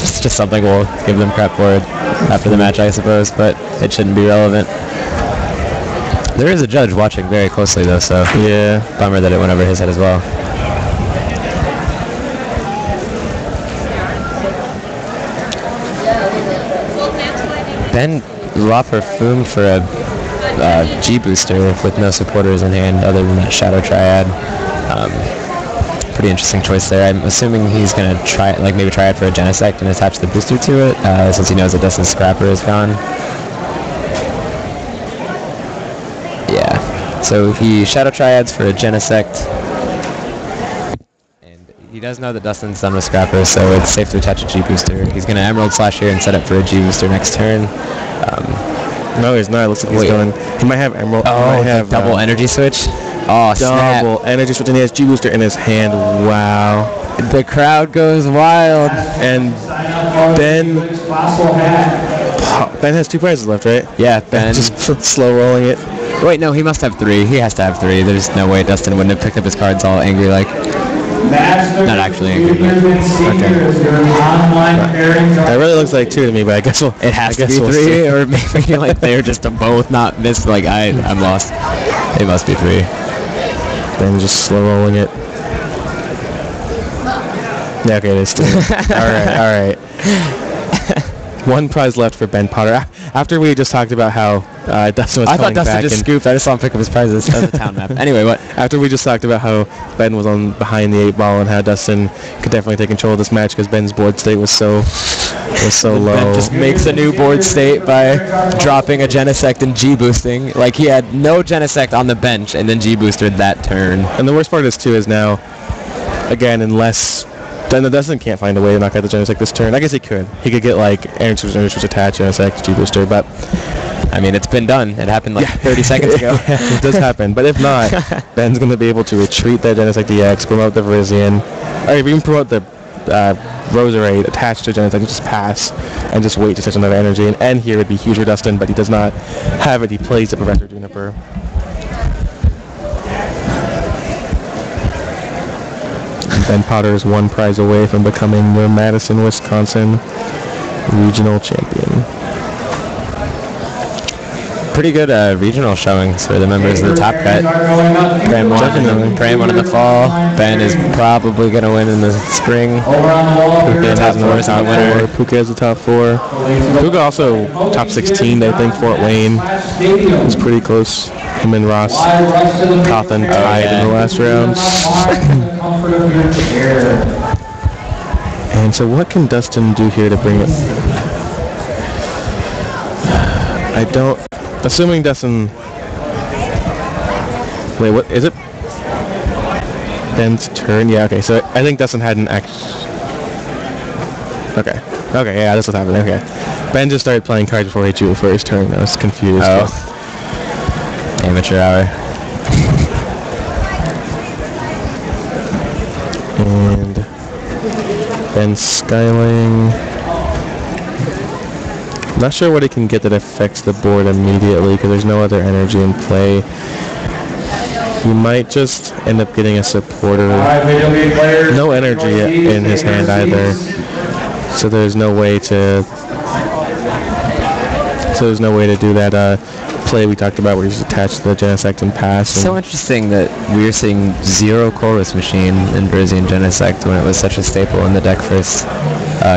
S1: it's just something we'll give them crap for it after the match, I suppose, but it shouldn't be relevant. There is a judge watching very closely, though, so
S2: yeah,
S1: bummer that it went over his head as well. Ben Laperfume for a G-Booster with no supporters in hand other than that Shadow Triad. Pretty interesting choice there. I'm assuming he's going to try it for a Genesect and attach the booster to it, since he knows that Dustin's Scrapper is gone. Yeah. So he Shadow Triads for a Genesect. And he does know that Dustin's done with Scrapper, so it's safe to attach a G-Booster. He's going to Emerald Slash here and set up for a G-Booster next turn.
S2: No, he's not. It looks like he's going... He might have Emerald...
S1: Oh, he have double Energy Switch? Oh, snap.
S2: Double Energy Switch, and he has G-Booster in his hand. Wow.
S1: The crowd goes wild.
S2: And Ben has 2 prizes left, right?
S1: Yeah, Ben.
S2: Just slow rolling it.
S1: Wait, no, he must have 3. He has to have 3. There's no way Dustin wouldn't have picked up his cards all angry like. Not actually angry, but okay.
S2: That really looks like 2 to me, but I guess
S1: it has to be 3, or maybe like they're just both not missed. Like I'm lost. It must be 3.
S2: Then just slow rolling it. Yeah, okay, it is 2. All right. 1 prize left for Ben Potter. After we just talked about how Dustin was coming back. I thought
S1: Dustin just scooped. I just saw him pick up his prizes as a town map. Anyway, what?
S2: After we just talked about how Ben was behind the 8 ball and how Dustin could definitely take control of this match because Ben's board state was so low.
S1: Ben just makes a new board state by dropping a Genesect and G-boosting. Like he had no Genesect on the bench and then G-boosted that turn.
S2: And the worst part of this too is now, again, unless... Dustin can't find a way to knock out the Genesect this turn. I guess he could. He could get like Energy Switch attached, Genesect, G-Booster, but
S1: I mean, it's been done. It happened like 30 seconds ago.
S2: It does happen. But if not, Ben's going to be able to retreat that Genesect DX, promote the Virizion, or even promote the Roserade attached to Genesect, and just pass and just wait to touch another energy. And N here would be huge for Dustin, but he does not have it. He plays the Professor Juniper. Ben Potter is one prize away from becoming the Madison, Wisconsin regional champion.
S1: Pretty good regional showings for the members of the Top Cut. Graham won in the fall. Ben is probably going to win in the spring.
S2: Puka has another top winner. Puka has the top 4. Puka also top 16, I think. Fort Wayne was pretty close. Him and Ross Cawthon tied in the last round. And so what can Dustin do here to bring it? I don't... Assuming Dustin... Wait, what is it? Ben's turn? Yeah, okay, so I think Dustin had an Okay. Okay, yeah, that's what's happening, okay. Ben just started playing cards before he drew for his turn. I was confused.
S1: Oh. Amateur hour.
S2: And Ben Skyling. Not sure what he can get that affects the board immediately because there's no other energy in play. He might just end up getting a supporter. No energy in his hand either. So there's no way to do that play we talked about where you just attach the Genesect and pass.
S1: So interesting that we were seeing 0 Chorus Machine in Virizion Genesect when it was such a staple in the deck first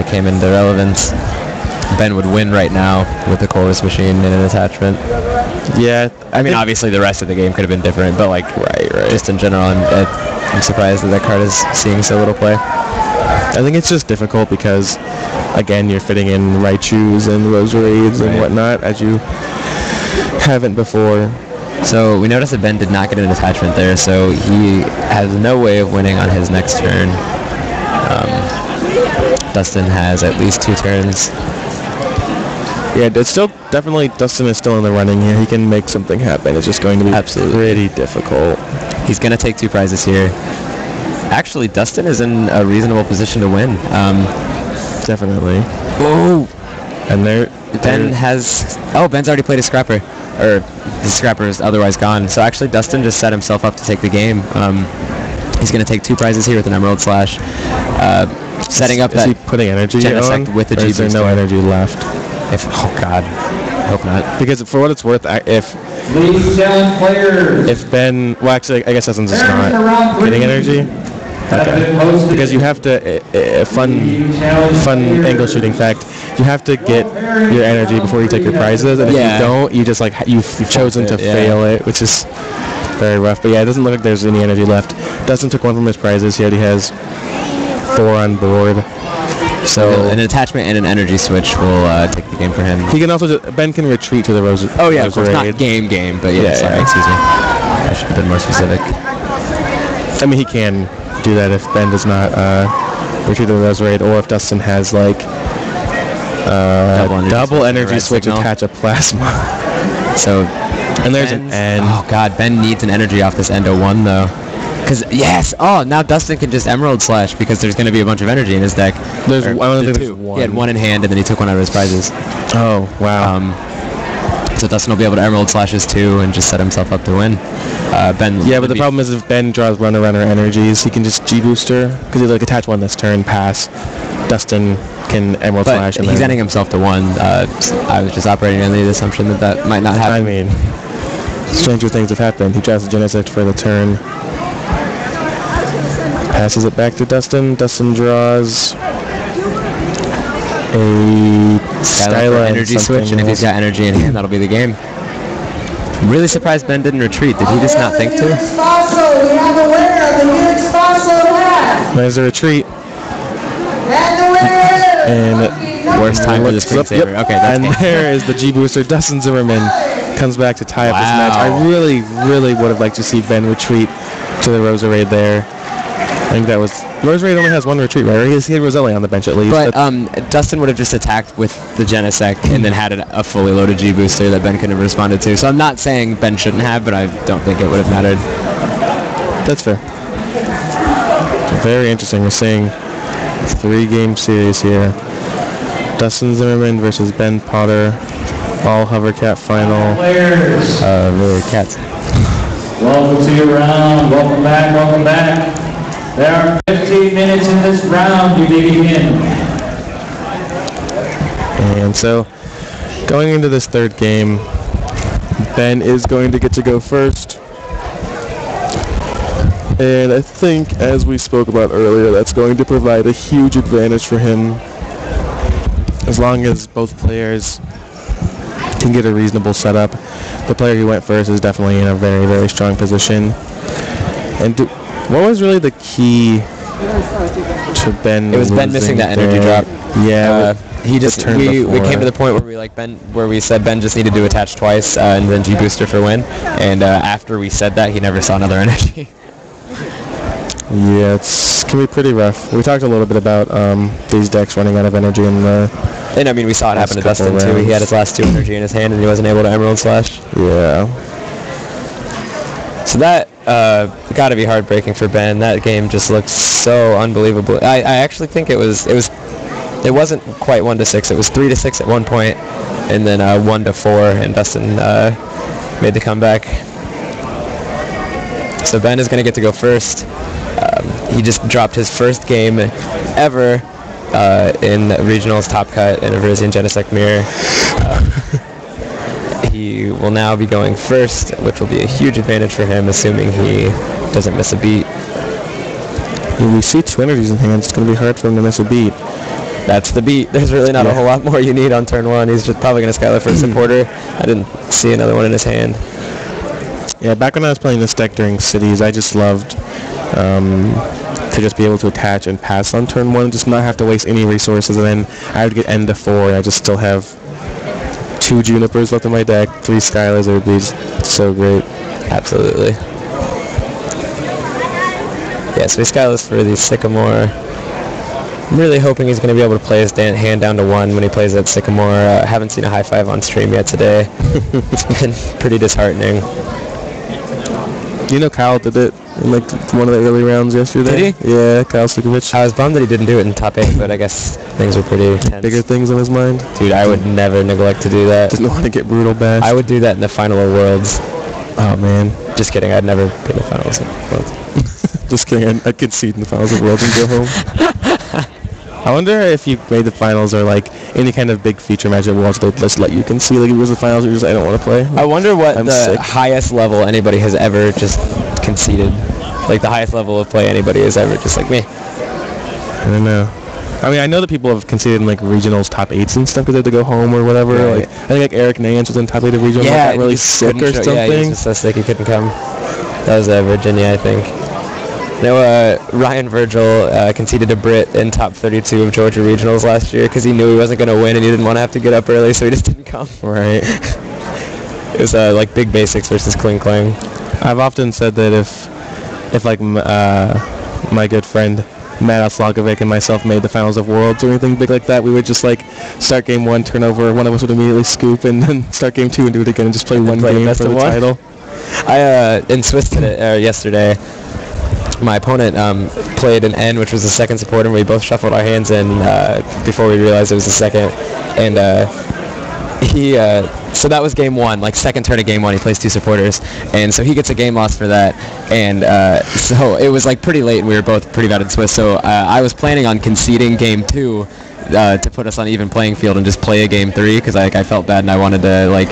S1: came into relevance. Ben would win right now with the Chorus Machine in an attachment.
S2: Yeah,
S1: I mean, obviously the rest of the game could have been different, but like, right. Just in general, I'm surprised that card is seeing so little play.
S2: I think it's just difficult because, again, you're fitting in Raichus and Roserades and whatnot as you haven't before.
S1: So we noticed that Ben did not get an attachment there, so he has no way of winning on his next turn. Dustin has at least 2 turns.
S2: Yeah, it's still definitely Dustin is still in the running here. He can make something happen. It's just going to be pretty difficult.
S1: He's going to take 2 prizes here. Actually, Dustin is in a reasonable position to win.
S2: Definitely.
S1: Oh,
S2: and
S1: Ben's already played a Scrapper, or the Scrapper is otherwise gone. So actually, Dustin just set himself up to take the game. He's going to take 2 prizes here with an Emerald Slash. Setting up that.
S2: Is he putting energy
S1: Genesect
S2: on?
S1: With the G booster.
S2: Is there no energy left?
S1: Oh God, I hope not.
S2: Because for what it's worth, if Ben, well, actually, I guess Dustin's just not getting energy. Okay. Because you have to, fun angle shooting fact, you have to get your energy before you take your prizes, and if you don't, you just you've chosen to fail it, which is very rough. But yeah, it doesn't look like there's any energy left. Dustin took 1 from his prizes. He already has 4 on board.
S1: So an attachment and an energy switch will take the game for him.
S2: He can also Ben can retreat to the Rose.
S1: Oh yeah, of course, not game, but sorry, excuse me. I should have been more specific.
S2: I mean, he can do that if Ben does not retreat to the Roserade, or if Dustin has like double energy switch attach a plasma.
S1: So,
S2: and there's an N.
S1: Oh God, Ben needs an energy off this Endo 1 though. Because now Dustin can just Emerald Slash because there's going to be a bunch of energy in his deck.
S2: There's 2.
S1: He had 1 in hand and then he took 1 out of his prizes.
S2: Oh wow.
S1: So Dustin will be able to Emerald Slash his 2 and just set himself up to win. Ben.
S2: Yeah, but the problem is if Ben draws runner energies, he can just G booster because he'll attach 1 this turn, pass. Dustin can Emerald Slash.
S1: But he's ending himself to 1. I was just operating on the assumption that might not happen.
S2: I mean, stranger things have happened. He draws the Genesect for the turn. Passes it back to Dustin. Dustin draws a Skyla
S1: energy switch, and if he's got energy in hand, that'll be the game. I'm really surprised Ben didn't retreat. Did he just not think to?
S2: There's a retreat. And
S1: worst time for the screensaver.
S2: Yep.
S1: Okay, that's
S2: and there is the G booster. Dustin Zimmerman comes back to tie up this match. I really, really would have liked to see Ben retreat to the Roserade there. I think that was... Rose Raid only has one retreat, right? He had Roselli on the bench at least.
S1: But Dustin would have just attacked with the Genesect and then had a fully loaded G booster that Ben couldn't have responded to. So I'm not saying Ben shouldn't have, but I don't think it would have mattered.
S2: That's fair. Very interesting. We're seeing a 3-game series here. Dustin Zimmerman versus Ben Potter. All Hovercat final.
S3: Players.
S1: Really, cats.
S3: Welcome to your round. Welcome back. Welcome back. There are 15 minutes in this round. You may begin.
S2: And so, going into this 3rd game, Ben is going to get to go first. And I think, as we spoke about earlier, that's going to provide a huge advantage for him. As long as both players can get a reasonable setup. The player who went first is definitely in a very, very strong position. And what was really the key to Ben?
S1: It was Ben missing that energy drop.
S2: Yeah,
S1: he just we came to the point where we said Ben just needed to attach twice and then G booster for win. And after we said that, he never saw another energy.
S2: Yeah, it can be pretty rough. We talked a little bit about these decks running out of energy in the...
S1: And I mean, we saw it happen to Dustin too. He had his last 2 energy in his hand and he wasn't able to Emerald Slash.
S2: Yeah.
S1: So that got to be heartbreaking for Ben. That game just looked so unbelievable. I actually think it wasn't quite 1-6. It was 3-6 at one point, and then 1-4, and Dustin made the comeback. So Ben is going to get to go first. He just dropped his first game ever in regionals top cut in a Virizion Genesect mirror. He will now be going first, which will be a huge advantage for him, assuming he doesn't miss a beat.
S2: When we see 2 energies in hand, it's going to be hard for him to miss a beat.
S1: That's the beat. There's really not a whole lot more you need on turn 1. He's just probably going to Skylar for a supporter. I didn't see another one in his hand.
S2: Yeah, back when I was playing this deck during Cities, I just loved to just be able to attach and pass on turn 1, just not have to waste any resources, and then I would get end to 4, and I just still have 2 Junipers left in my deck, 3 Skylars. It would be so great.
S1: Absolutely. Yeah, so he Skylars for the Sycamore. I'm really hoping he's going to be able to play his hand down to 1 when he plays that Sycamore. I haven't seen a high 5 on stream yet today. It's been pretty disheartening.
S2: You know Kyle did it in like one of the early rounds yesterday.
S1: Did he?
S2: Yeah, Kyle Sukovic.
S1: I was bummed that he didn't do it in top 8, but I guess things were pretty tense.
S2: Bigger things on his mind.
S1: Dude, I would never neglect to do that.
S2: Doesn't want to get brutal bashed.
S1: I would do that in the final of Worlds.
S2: Oh man.
S1: Just kidding, I'd never be in the finals of Worlds.
S2: Just kidding, I'd concede in the finals of Worlds and go home. I wonder if you made the finals or like any kind of big feature match at Worlds, they'd just let you concede. Like if it was the finals, you're just I don't want to play.
S1: I wonder what highest level anybody has ever just conceded. Like the highest level of play anybody has ever just like me.
S2: I don't know. I mean, I know that people have conceded in like regionals top 8s and stuff because they had to go home or whatever.
S1: Right.
S2: Like I think like Eric Nance was in top 8 of regionals.
S1: Yeah,
S2: got really sick or something.
S1: Yeah, he was just so sick he couldn't come. That was Virginia, I think. No, Ryan Virgil conceded to Brit in top 32 of Georgia regionals last year because he knew he wasn't going to win and he didn't want to have to get up early, so he just didn't come.
S2: Right.
S1: It was like big basics versus cling clang.
S2: I've often said that if like my good friend Matt Oslagovic and myself made the finals of Worlds or anything big like that, we would just like start game 1, turn over, one of us would immediately scoop, and then start game 2 and do it again and just play one game for the title.
S1: I in Swiss yesterday, my opponent played an N, which was the second supporter, and we both shuffled our hands in before we realized it was the second. And so that was game 1, like second turn of game 1, he plays 2 supporters. And so he gets a game loss for that. And so it was like pretty late, and we were both pretty bad in Swiss. So I was planning on conceding game 2 to put us on even playing field and just play a game 3 because I felt bad and I wanted to like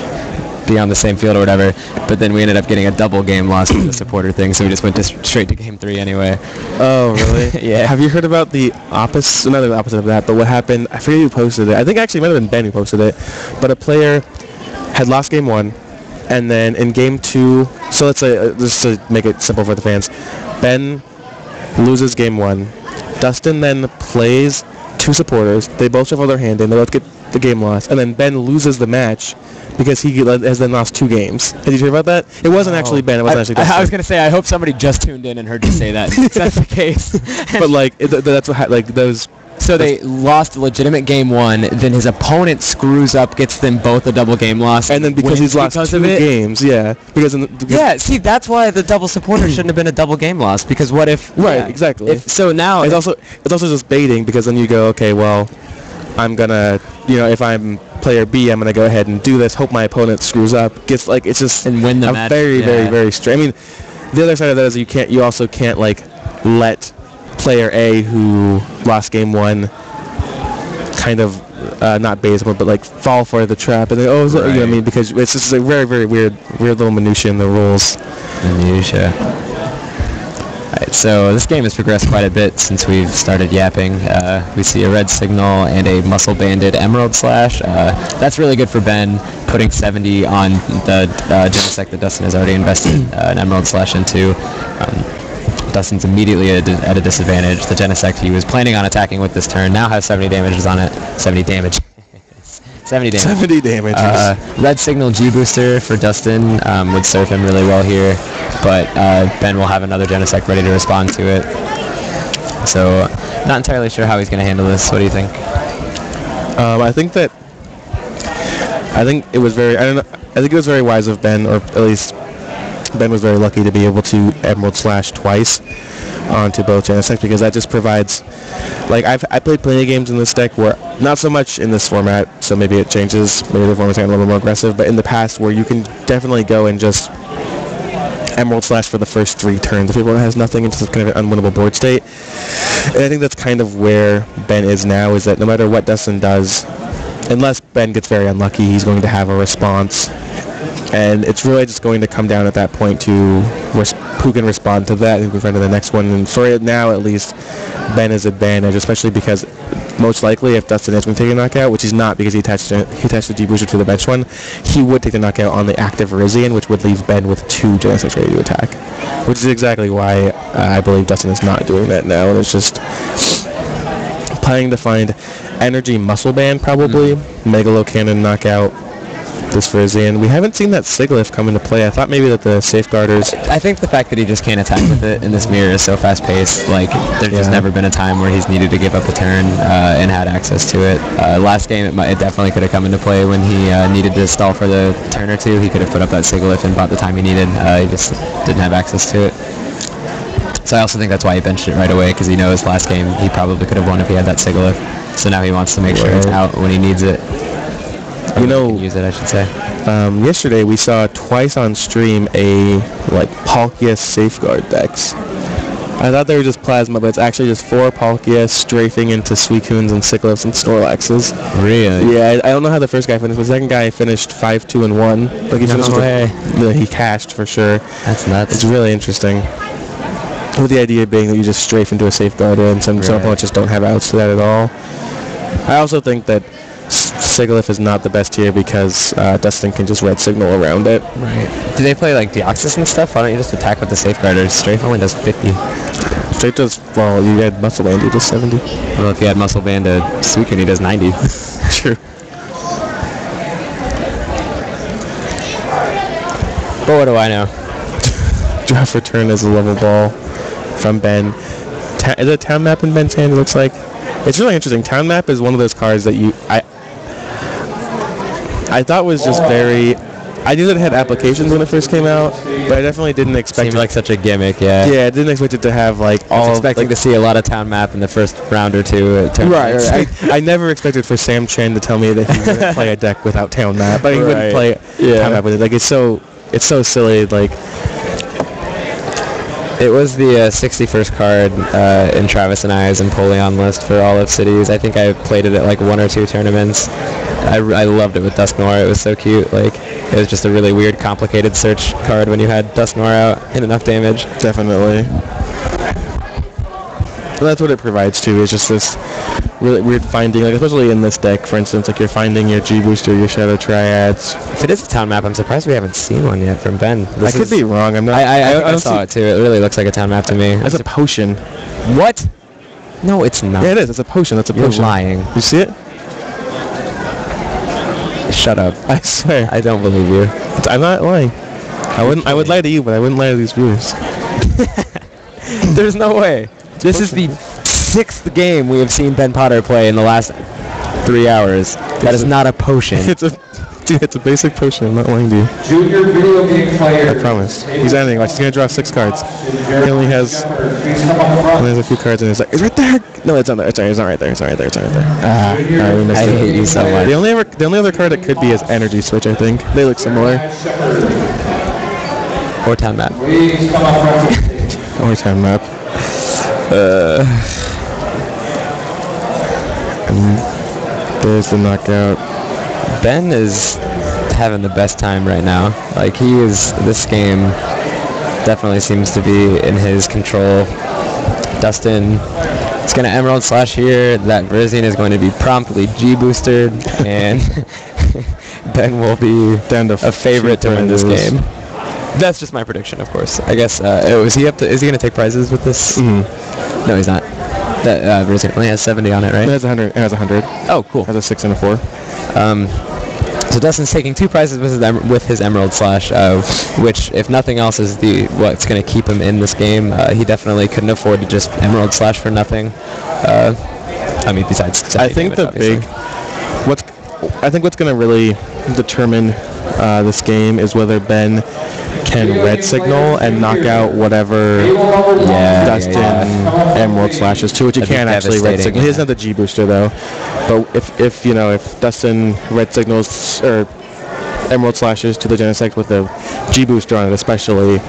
S1: be on the same field or whatever, but then we ended up getting a double game loss for the supporter thing, so we just went straight to game 3 anyway.
S2: Oh, really?
S1: Yeah.
S2: Have you heard about the opposite, not the opposite of that, but what happened, I forget who posted it, I think actually it might have been Ben who posted it, but a player had lost game 1, and then in game 2, so let's say, just to make it simple for the fans, Ben loses game 1, Dustin then plays 2 supporters. They both shuffle their hand in. They both get the game lost. And then Ben loses the match because he has then lost 2 games. Did you hear about that? It wasn't actually Ben. It wasn't actually Dustin.
S1: I was going to say, I hope somebody just tuned in and heard you say that. That's the case.
S2: But, like, that's what, like, those...
S1: So they lost a legitimate game 1, then his opponent screws up, gets them both a double game loss.
S2: And then because he's lost 2 games, yeah.
S1: Yeah, see, that's why the double supporter shouldn't have been a double game loss, because what if...
S2: Right,
S1: yeah,
S2: exactly.
S1: So now...
S2: It's also just baiting, because then you go, okay, well, I'm going to, if I'm player B, I'm going to go ahead and do this, hope my opponent screws up, gets, like, it's just...
S1: And win the match.
S2: Very, very, very strange. I mean, the other side of that is you also can't, like, let player A who lost game 1 kind of not bait but like fall for the trap and then you know what I mean, because it's just a very, very weird little minutia in the rules.
S1: Minutia. Alright, so this game has progressed quite a bit since we've started yapping. We see a red signal and a muscle banded emerald slash. That's really good for Ben, putting 70 on the Genesect that Dustin has already invested an emerald slash into. Dustin's immediately at a disadvantage. The Genesect he was planning on attacking with this turn now has 70 damages on it. 70 damage. 70 damage.
S2: 70 damages.
S1: Red signal G booster for Dustin would serve him really well here, but Ben will have another Genesect ready to respond to it. So not entirely sure how he's going to handle this. What do you think?
S2: I think it was very wise of Ben, or at least Ben was very lucky to be able to Emerald Slash twice onto both Genesect, because that just provides, like, I played plenty of games in this deck where, not so much in this format, so maybe it changes, maybe the format's a little more aggressive, but in the past where you can definitely go and just Emerald Slash for the first 3 turns if your opponent has nothing into kind of an unwinnable board state. And I think that's kind of where Ben is now, is that no matter what Dustin does, unless Ben gets very unlucky, he's going to have a response. And it's really just going to come down at that point to who can respond to that and move on to the next one. And for it now, at least, Ben is advantage, especially because most likely if Dustin is going to take a knockout, which he's not because he attached the G-Booster to the bench one, he would take the knockout on the active Virizion, which would leave Ben with 2 Genesects ready to attack. Which is exactly why I believe Dustin is not doing that now, and it's just planning to find Energy Muscle Band probably, Megalo Cannon knockout, this Virizion. We haven't seen that Sigilyph come into play. I thought maybe that the Safeguarders...
S1: I think the fact that he just can't attack with it in this mirror is so fast-paced. Like, there's just never been a time where he's needed to give up a turn and had access to it. Last game, it definitely could have come into play when he needed to stall for the turn or 2. He could have put up that Sigilyph and bought the time he needed. He just didn't have access to it. So I also think that's why he benched it right away, because he knows last game he probably could have won if he had that Sigilyph. So now he wants to make sure it's out when he needs it. Use it, I should say.
S2: Yesterday we saw twice on stream a Palkia Safeguard decks. I thought they were just Plasma, but it's actually just 4 Palkia strafing into Suicunes and Sigilyphs and Snorlaxes.
S1: Really?
S2: Yeah, I don't know how the first guy finished. The second guy finished 5-2 and 1. Like, he finished he cashed for sure.
S1: That's nuts.
S2: It's really interesting. With the idea being that you just strafe into a Safeguard, and some opponents just don't have outs to that at all. I also think that Sigilyph is not the best here because Dustin can just red signal around it.
S1: Right. Do they play like Deoxys and stuff? Why don't you just attack with the Safeguarder? Strafe only does 50.
S2: Strafe does, well, you had Muscle Band, he does 70.
S1: Well, if you had Muscle Band to Suicune, he does 90.
S2: True.
S1: But what do I know?
S2: Draft return is a level ball from Ben. Is it a town map in Ben's hand, it looks like? It's really interesting. Town Map is one of those cards that I thought was just very... I knew that it had applications when it first came out, but I definitely didn't expect it.
S1: Seemed like such a gimmick, yeah.
S2: Yeah, I didn't expect it to have all...
S1: I was expecting to see a lot of Town Map in the first round or 2.
S2: Right. I never expected for Sam Chen to tell me that he would play a deck without Town Map. But he wouldn't play Town Map with it. Like, it's so silly, like...
S1: It was the 61st card in Travis and I's Empoleon list for all of Cities. I think I played it at 1 or 2 tournaments. I loved it with Dusknoir. It was so cute. It was just a really weird, complicated search card when you had Dusknoir out and enough damage.
S2: Definitely. Well, that's what it provides too. Is just this really weird finding, especially in this deck, for instance, you're finding your G-Booster, your Shadow Triads.
S1: If it is a town map, I'm surprised we haven't seen one yet from Ben.
S2: I could be wrong. I'm not.
S1: I saw it too. It really looks like a town map to me.
S2: That's a potion.
S1: What? No, it's not.
S2: Yeah, it is. It's a potion. That's a
S1: You're
S2: potion.
S1: lying.
S2: You see it?
S1: Shut up.
S2: I swear.
S1: I don't believe you.
S2: I'm not lying. I would lie to you, but I wouldn't lie to these viewers.
S1: There's no way. This is the 6th game we have seen Ben Potter play in the last 3 hours. That is not a potion.
S2: It's a basic potion. I'm not lying to you.
S3: Junior video game player.
S2: I promise. He's ending. Watch, he's gonna draw 6 cards. He only has a few cards in his deck. It's right there. No, it's not there. It's not right there. It's not right there. It's not right there. We missed
S1: I
S2: it.
S1: hate you so much.
S2: The only other card that could be is Energy Switch. I think they look similar.
S1: Or town map.
S3: Please come up front.
S2: Or time map. And there's the knockout.
S1: Ben is having the best time right now. Like, this game definitely seems to be in his control. Dustin is going to Emerald Slash here. That Virizion is going to be promptly G-boosted, and Ben will be a favorite to win this game. That's just my prediction, of course. I guess, is he going to take prizes with this?
S2: Mm-hmm.
S1: No, he's not. That Virizion only has 70 on it, right?
S2: It has 100. It has 100.
S1: Oh, cool.
S2: It has a 6 and a 4.
S1: So Dustin's taking 2 prizes with his Emerald Slash, which, if nothing else, is what's going to keep him in this game. He definitely couldn't afford to just Emerald Slash for nothing. I mean, besides,
S2: I think
S1: damage,
S2: what's going to really determine this game is whether Ben can red signal and knock out whatever Dustin Emerald Slashes to, which he can't actually red signal. He doesn't have the G booster though. But if Dustin red signals or Emerald Slashes to the Genesect with a G booster on it, especially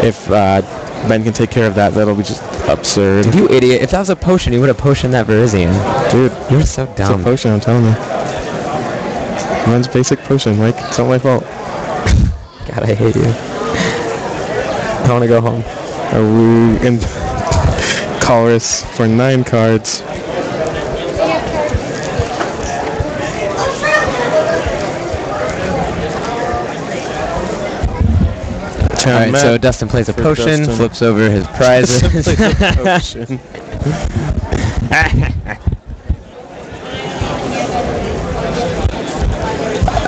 S2: if Ben can take care of that, that'll be just absurd.
S1: Dude, you idiot! If that was a potion, you would have potioned that Virizion.
S2: Dude,
S1: you're so dumb.
S2: It's a potion, I'm telling you. Mine's basic potion, Mike. It's not my fault.
S1: God, I hate you. I want to go home.
S2: In Colress for 9 cards.
S1: Alright, so Dustin plays a potion, flips over his prizes.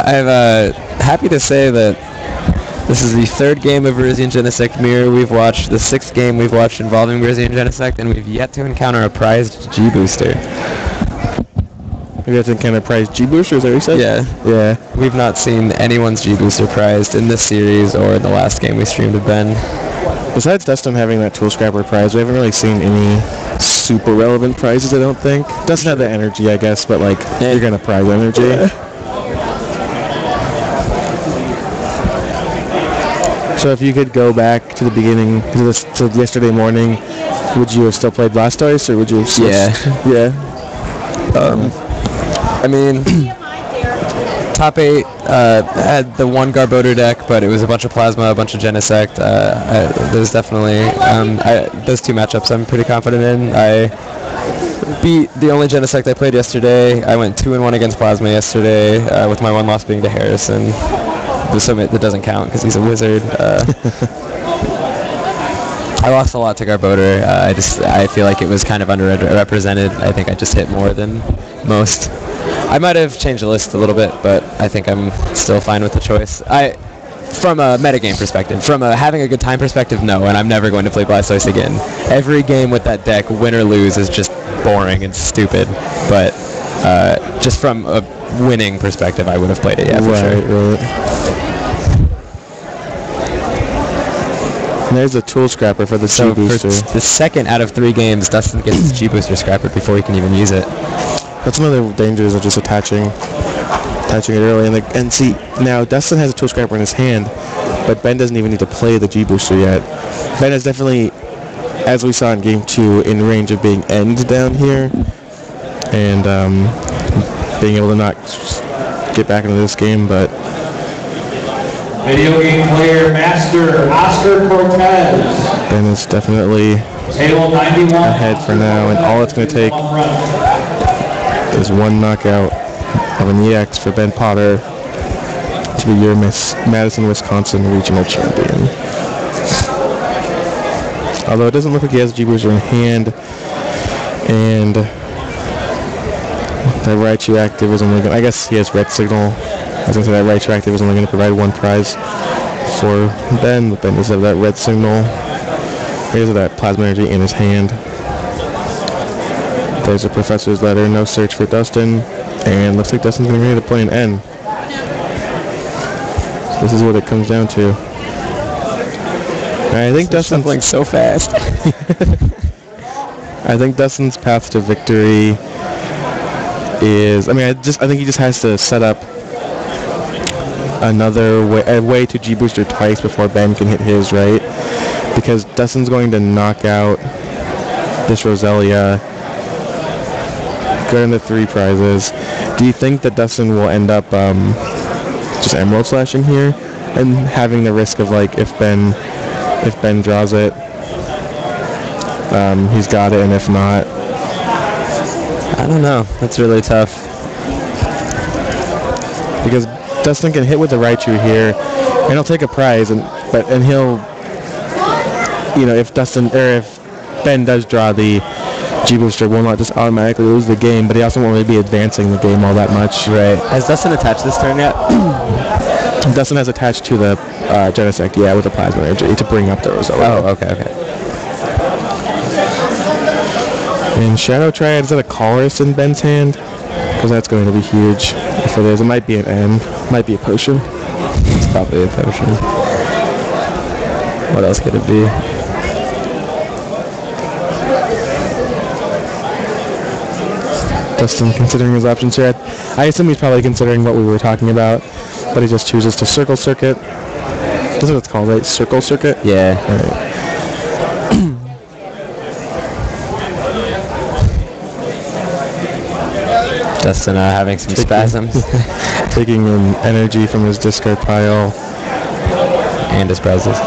S1: I'm happy to say that this is the 3rd game of Virizion Genesect Mirror we've watched, the 6th game we've watched involving Virizion Genesect, and we've yet to encounter a prized G-booster.
S2: We have to encounter prized G-booster, is that what you said?
S1: Yeah. We've not seen anyone's G-booster prized in this series or in the last game we streamed with Ben.
S2: Besides Dustin having that Tool Scrapper prize, we haven't really seen any super relevant prizes, I don't think. Doesn't have the energy, I guess, but like, you're going to prize energy. So if you could go back to the beginning, to yesterday morning, would you have still played Blastoise, or would you have switched? Yeah.
S1: I mean, top 8 had the 1 Garbodor deck, but it was a bunch of Plasma, a bunch of Genesect. There's definitely those 2 matchups I'm pretty confident in. I beat the only Genesect I played yesterday. I went 2-1 against Plasma yesterday, with my 1 loss being to Harrison. So that doesn't count because he's a wizard. I lost a lot to Garbodor. I feel like it was kind of underrepresented. I think I just hit more than most. I might have changed the list a little bit, but I think I'm still fine with the choice. From a metagame perspective, from a having a good time perspective, no, and I'm never going to play Blastoise again. Every game with that deck, win or lose, is just boring and stupid. But just from a winning perspective, I would have played it, yeah, for sure.
S2: Right. And there's a Tool Scrapper for the G-Booster.
S1: For the 2nd out of 3 games, Dustin gets his G-Booster scrapper before he can even use it.
S2: That's one of the dangers of just attaching it early. And see, now Dustin has a Tool Scrapper in his hand, but Ben doesn't even need to play the G-Booster yet. Ben is definitely, as we saw in Game 2, in range of being end down here, and being able to not get back into this game, but...
S3: Video game player master Oscar Cortez.
S2: Ben is definitely ahead for now, and all it's going to take is 1 knockout of an EX for Ben Potter to be your Madison, Wisconsin regional champion. Although it doesn't look like he has a G-Booster in hand, And that Raichu active is only going to, I guess he has red signal. I was going to say that Raichu active is only going to provide one prize for Ben, but Ben does have that red signal. He has that plasma energy in his hand. There's a professor's letter, no search for Dustin, and looks like Dustin's going to need to play an N. So this is what it comes down to. And I think Dustin's
S1: playing so fast.
S2: I think Dustin's path to victory is, I think he just has to set up another way, a way to G-Booster twice before Ben can hit his, right? Because Dustin's going to knock out this Roselia, go into 3 prizes. Do you think that Dustin will end up just Emerald Slashing here and having the risk of, like, if Ben draws it, he's got it, and if not,
S1: I don't know. That's really tough.
S2: Because Dustin can hit with the Raichu here, and he'll take a prize, and he'll, if Ben does draw the G-Booster, will not just automatically lose the game, but he also won't really be advancing the game all that much.
S1: Right. Has Dustin attached this turn yet?
S2: Dustin has attached to the Genesect, yeah, with the plasma energy to bring up the Roselia.
S1: Oh, okay.
S2: And Shadow Triad, is that a Colress in Ben's hand? Because that's going to be huge. If it is, it might be an N. Might be a potion.
S1: It's probably a potion. What else could it be?
S2: Dustin considering his options here. I assume he's probably considering what we were talking about, but he just chooses to Circle Circuit. That's what it's called, right? Circle Circuit?
S1: Yeah.
S2: All right.
S1: Dustin having some spasms.
S2: Taking an energy from his discard pile.
S1: And his prizes.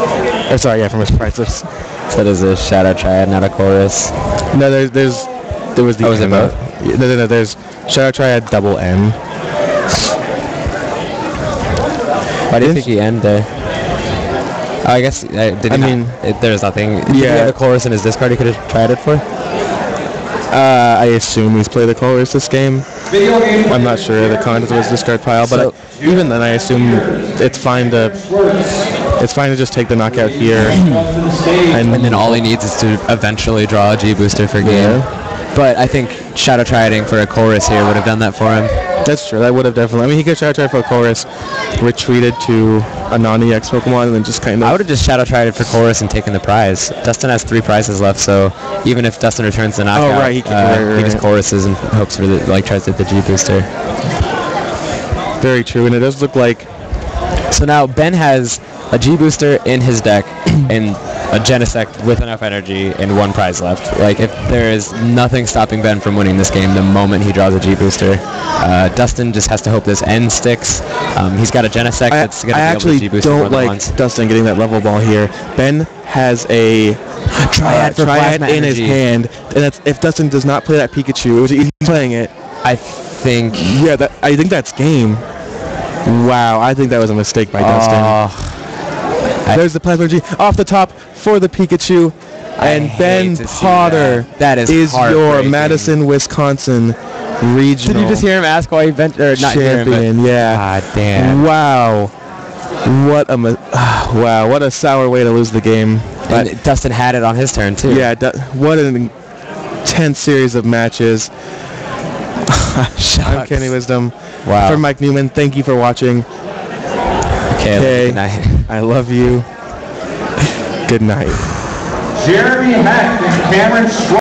S2: From his prizes.
S1: So there's a Shadow Triad, not a Chorus.
S2: No, there was the...
S1: Oh, is it both?
S2: No, there's Shadow Triad double N.
S1: Why do you think he ended there? Oh, I guess, there's nothing. Did he have a Chorus in his discard he could have tried it for?
S2: I assume he's played the Colors this game. I'm not sure the contents of his discard pile, but even then I assume it's fine to just take the knockout here. And
S1: then all he needs is to eventually draw a G-Booster for game. Yeah. But I think Shadow Triading for a Chorus here would have done that for him.
S2: That's true, that would have definitely. He could Shadow Triad for a Chorus, retreated to a non-EX Pokemon, and then just kind of...
S1: I would have just Shadow Tried for Chorus and taken the prize. Dustin has 3 prizes left, so even if Dustin returns the knockout,
S2: he
S1: just Choruses and hopes for tries to hit the G-Booster.
S2: Very true, and it does look like...
S1: So now Ben has a G-Booster in his deck and a Genesect with enough energy and 1 prize left. Like, if there is nothing stopping Ben from winning this game the moment he draws a G-Booster. Dustin just has to hope this N sticks. He's got a Genesect that's going to be able to G-Booster more than once.
S2: I actually don't like Dustin getting that level ball here. Ben has a Triad in his hand, and that's, if Dustin does not play that Pikachu, he's playing it.
S1: I think...
S2: Yeah, I think that's game. Wow, I think that was a mistake by Dustin. There's the Plasma Energy off the top for the Pikachu. And Ben Potter is your Madison, Wisconsin regional
S1: Did you just hear him ask why he not
S2: champion? Yeah.
S1: God damn.
S2: Wow. What a sour way to lose the game.
S1: But Dustin had it on his turn too.
S2: Yeah. What an intense series of matches. I'm Kenny Wisdom.
S1: Wow.
S2: For Mike Newman, thank you for watching.
S1: Okay, good night.
S2: I love you. Good night.
S3: Jeremy Mack and Cameron